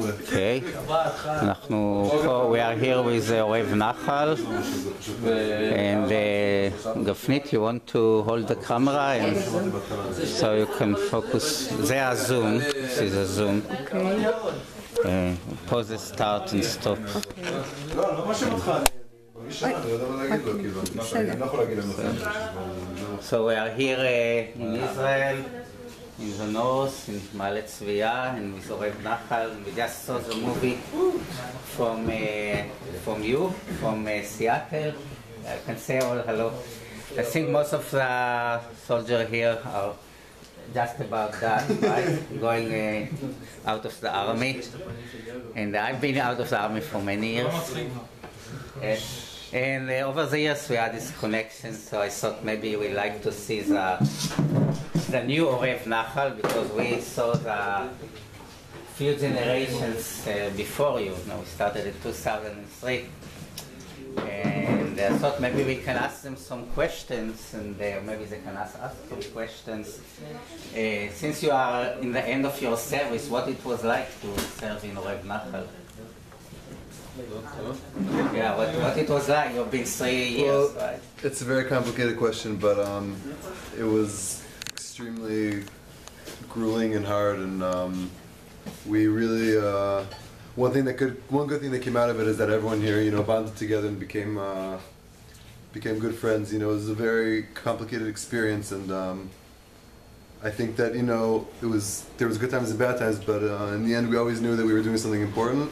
Okay. We are here with Orev Nachal. And Gafnit, you want to hold the camera and so you can focus. They are Zoom. This is a Zoom. Okay. Pause, start and stop. So we are here in Israel, in the north, in Ma'ale Tzviya, and with Orev Nachal. We just saw the movie from Seattle. I can say all hello. I think most of the soldiers here are just about that, right? Going out of the army. And I've been out of the army for many years. And over the years we had this connection, so I thought maybe we'd like to see the new Orev Nachal, because we saw the few generations before you. We started in 2003. And I thought maybe we can ask them some questions, and maybe they can ask us some questions. Since you are in the end of your service, what it was like to serve in Orev Nachal? Yeah, what it was like. You've been 3 years, right? It's a very complicated question, but it was extremely grueling and hard, and we really one good thing that came out of it is that everyone here, bonded together and became good friends. It was a very complicated experience, and I think that there was good times and bad times, but in the end we always knew that we were doing something important.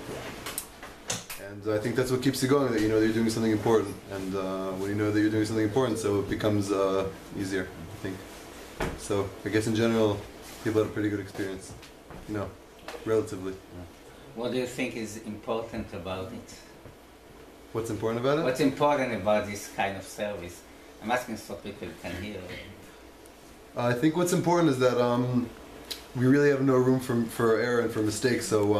And I think that's what keeps you going, that you know that you're doing something important. And when you know that you're doing something important, so it becomes easier, I think. So I guess in general, people had a pretty good experience, relatively. What do you think is important about it? What's important about it? What's important about this kind of service? I'm asking so people can hear. I think what's important is that we really have no room for error and for mistakes. So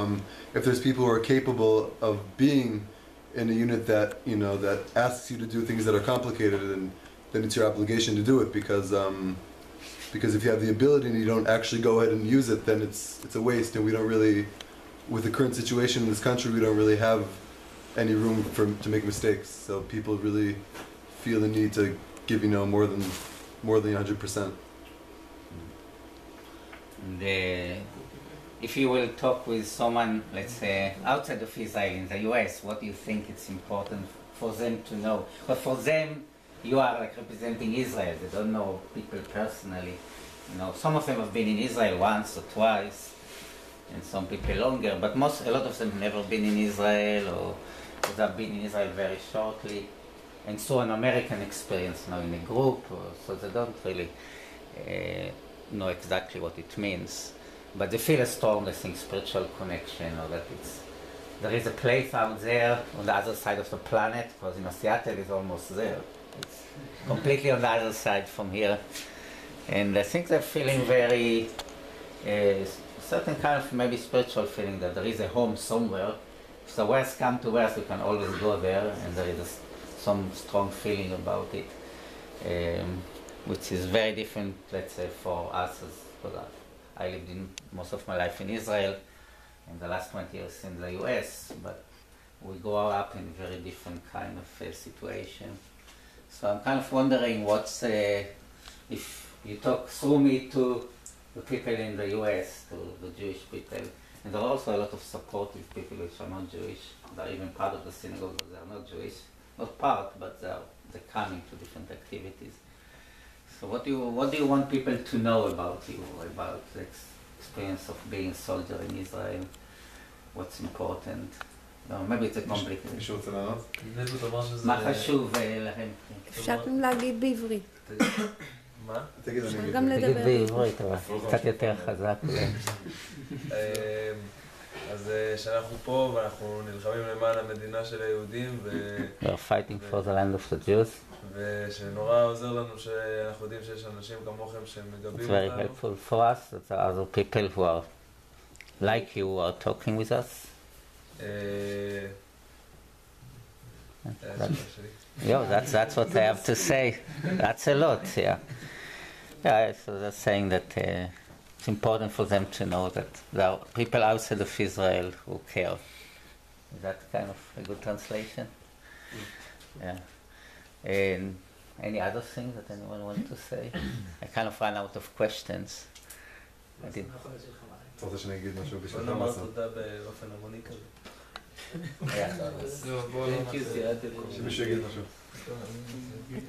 if there's people who are capable of being in a unit that that asks you to do things that are complicated, then it's your obligation to do it, because if you have the ability and you don't actually go ahead and use it, then it's a waste. And we don't really, with the current situation in this country, we don't really have any room to make mistakes. So people really feel the need to give more than 100%. If you will talk with someone, let's say, outside of Israel, in the US, what do you think it's important for them to know? But for them, you are like representing Israel. They don't know people personally. Some of them have been in Israel once or twice, and some people longer. But a lot of them have never been in Israel, or they've been in Israel very shortly, and so an American experience in a group. So they don't really know exactly what it means, but they feel a strong, I think, spiritual connection, or that there is a place out there on the other side of the planet, because Seattle is almost there. It's completely on the other side from here, and I think they're feeling very certain kind of maybe spiritual feeling that there is a home somewhere. If the worst come to worst, you can always go there, and there is some strong feeling about it. Which is very different, let's say, for us, because I lived most of my life in Israel, and the last 20 years in the US, but we grow up in a very different kind of situation. So I'm kind of wondering if you talk through me to the people in the US, to the Jewish people, and there are also a lot of supportive people which are not Jewish. They're even part of the synagogue, but they're not Jewish. Not part, but they're coming to different activities. So what do you want people to know about you, about the experience of being a soldier in Israel? What's important? Maybe it's a complicated. מישהו רוצה לענות? מה חשוב לכם? אפשר גם להגיד בעברית. מה? אפשר גם לדבר בעברית, אבל קצת יותר חזק. אז שאנחנו פה ואנחנו נלחמים למען המדינה של היהודים, We are fighting for the land of the Jews. ושנורא עוזר לנו שאנחנו יודעים שיש אנשים כמוכם שמגבים It's very אותנו. helpful for us that there are other people who are like you, who are talking with us. That's what I have to say. That's a lot, yeah. Yeah, so they're saying that it's important for them to know that there are people outside of Israel who care. Is that kind of a good translation? Yeah. And any other thing that anyone wants to say? I kind of ran out of questions. I did. אתה רוצה שאני אגיד משהו בשבילך? בוא נאמר תודה באופן המוני כזה. שמישהו יגיד משהו.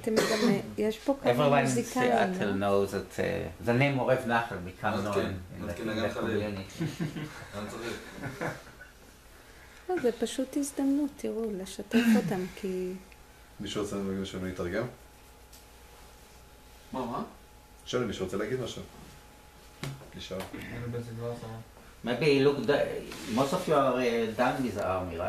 אתם גם, יש פה כמה מוזיקאים, לא? Everyone in Seattle knows that the name Orev Nachal become known in the community. לא, זה פשוט הזדמנות, תראו, לשתף אותם, כי... מישהו רוצה שאני להתרגם? מה? שואל, מישהו רוצה להגיד משהו? לשאול. Maybe look, most of you are done with the army, right?